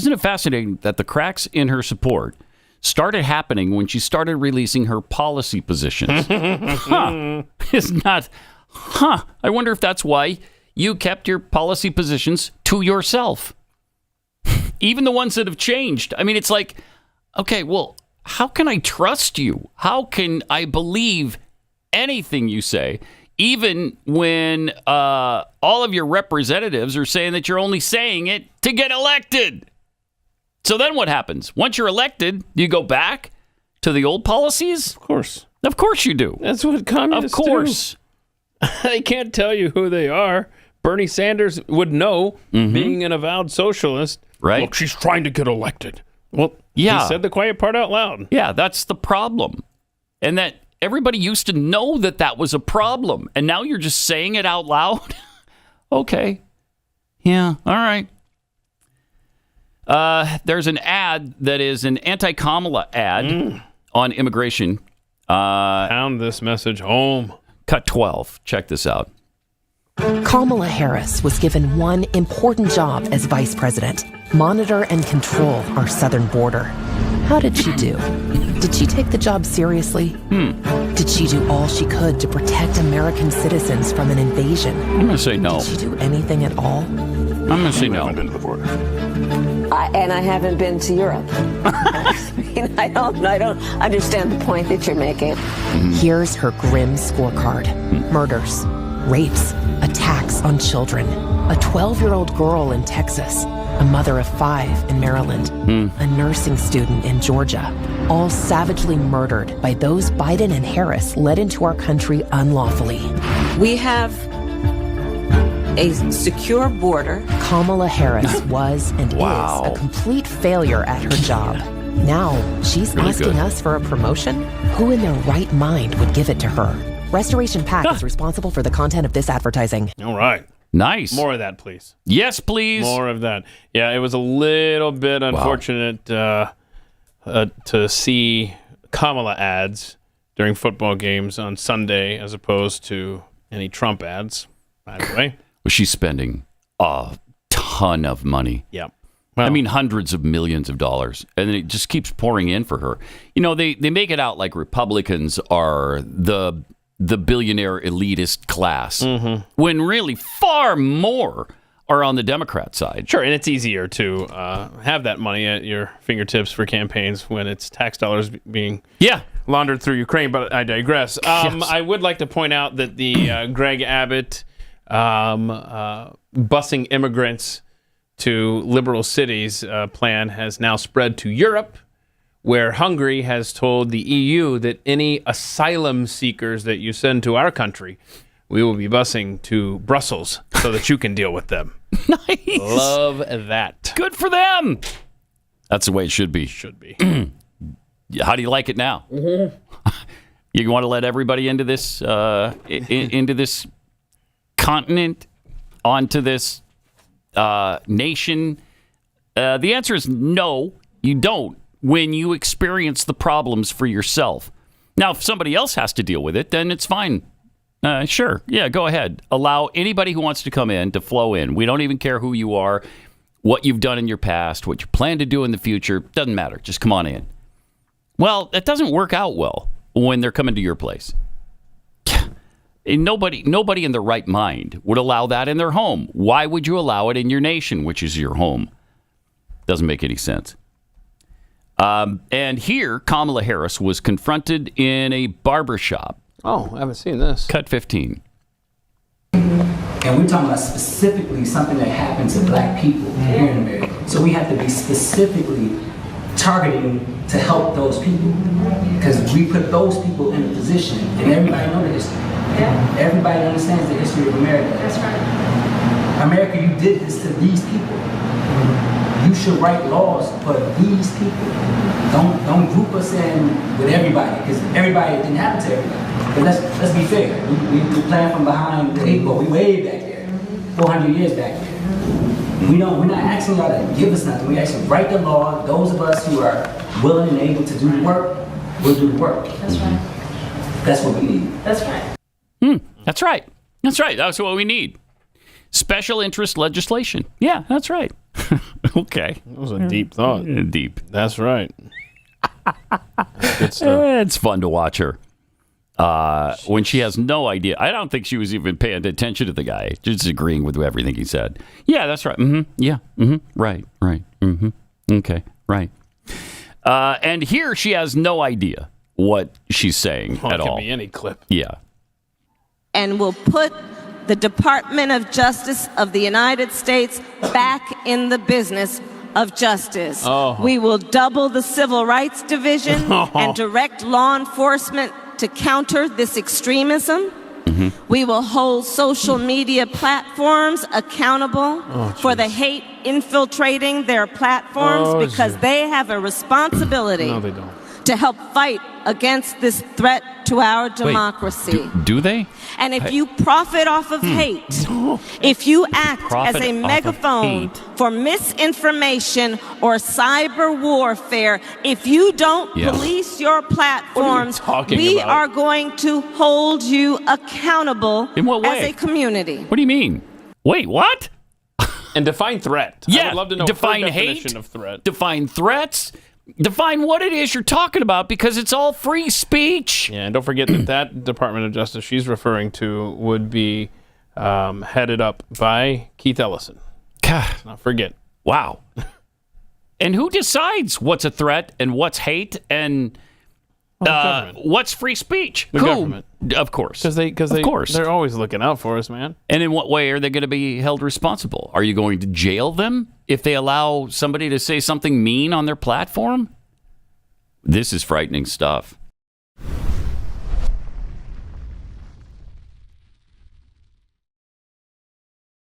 isn't it fascinating that the cracks in her support started happening when she started releasing her policy positions? It's not, I wonder if that's why you kept your policy positions to yourself. Even the ones that have changed. I mean, it's like, okay, well, how can I trust you? How can I believe anything you say, even when all of your representatives are saying that you're only saying it to get elected? So then what happens? Once you're elected, you go back to the old policies? Of course. Of course you do. That's what communists do. Of course. They can't tell you who they are. Bernie Sanders would know, being an avowed socialist. Right. Look, she's trying to get elected. Well, yeah. He said the quiet part out loud. Yeah, that's the problem. And that everybody used to know that that was a problem. And now you're just saying it out loud? Okay. Yeah, all right. There's an ad that is an anti-Kamala ad on immigration. Pound this message home. Cut 12. Check this out. Kamala Harris was given one important job as vice president: monitor and control our southern border. How did she do? Did she take the job seriously? Did she do all she could to protect American citizens from an invasion? I'm going to say no. Did she do anything at all? I'm going to say no. I haven't been to the border. And I haven't been to Europe. I mean, I don't understand the point that you're making. Here's her grim scorecard. Murders, rapes, attacks on children, a 12-year-old girl in Texas, a mother of 5 in Maryland, a nursing student in Georgia, all savagely murdered by those Biden and Harris led into our country unlawfully. We have a secure border. Kamala Harris was and is a complete failure at her job. Now she's Really asking good. us for a promotion? Who in their right mind would give it to her? Restoration PAC is responsible for the content of this advertising. All right. Nice. More of that, please. Yes, please. More of that. Yeah, it was a little bit unfortunate to see Kamala ads during football games on Sunday as opposed to any Trump ads, by the way. Well, she's spending a ton of money. Yeah. I mean, hundreds of millions of dollars. And it just keeps pouring in for her. You know, they make it out like Republicans are the billionaire elitist class, when really far more are on the Democrat side. Sure, and it's easier to have that money at your fingertips for campaigns when it's tax dollars being laundered through Ukraine, but I digress. Yes. I would like to point out that the Greg Abbott busing immigrants to liberal cities plan has now spread to Europe, where Hungary has told the EU that any asylum seekers that you send to our country, we will be busing to Brussels so that you can deal with them. Nice. Love that. Good for them. That's the way it should be. Should be. How do you like it now? You want to let everybody into this into this continent, onto this nation? The answer is no, you don't. When you experience the problems for yourself. Now, if somebody else has to deal with it, then it's fine. Sure. Yeah, go ahead. Allow anybody who wants to come in to flow in. We don't even care who you are, what you've done in your past, what you plan to do in the future. Doesn't matter. Just come on in. Well, that doesn't work out well when they're coming to your place. Nobody in their right mind would allow that in their home. Why would you allow it in your nation, which is your home? Doesn't make any sense. And here, Kamala Harris was confronted in a barbershop. Oh, I haven't seen this. Cut 15. And we're talking about specifically something that happened to black people here in America. So we have to be specifically targeting to help those people. Because we put those people in a position, and everybody knows the history. Yeah. Everybody understands the history of America. That's right. America, you did this to these people. You should write laws for these people. Don't group us in with everybody, because everybody didn't happen to everybody. But let's be fair. We plan from behind the 8 ball. We way back there, 400 years back there. We're not asking y'all to give us nothing. We actually write the law. Those of us who are willing and able to do the work, will do the work. That's right. That's what we need. That's right. That's right. That's right. That's what we need. Special interest legislation. Yeah, that's right. Okay. That was a deep thought. Deep. That's right. Good stuff. It's fun to watch her. When she has no idea. I don't think she was even paying attention to the guy, just agreeing with everything he said. Yeah, that's right. Yeah. Right. Okay. Right. And here she has no idea what she's saying at all. It could be any clip. Yeah. And will put the Department of Justice of the United States back in the business of justice. We will double the Civil Rights Division and direct law enforcement to counter this extremism. We will hold social media platforms accountable for the hate infiltrating their platforms because they have a responsibility to help fight against this threat to our democracy. Wait, do they? And if you profit off of hate, if you act as a megaphone for misinformation or cyber warfare, if you don't police your platforms, we are going to hold you accountable In what way? as a community. What do you mean? Wait, what? And define threat. Yeah, I would love to know define her hate, definition of threat. Define threats. Define what it is you're talking about, because it's all free speech. Yeah, and don't forget that Department of Justice she's referring to would be headed up by Keith Ellison. Let's not forget. Wow. And who decides what's a threat and what's hate and what's free speech? The government. Of course. Because they're always looking out for us, man. And in what way are they going to be held responsible? Are you going to jail them if they allow somebody to say something mean on their platform? This is frightening stuff.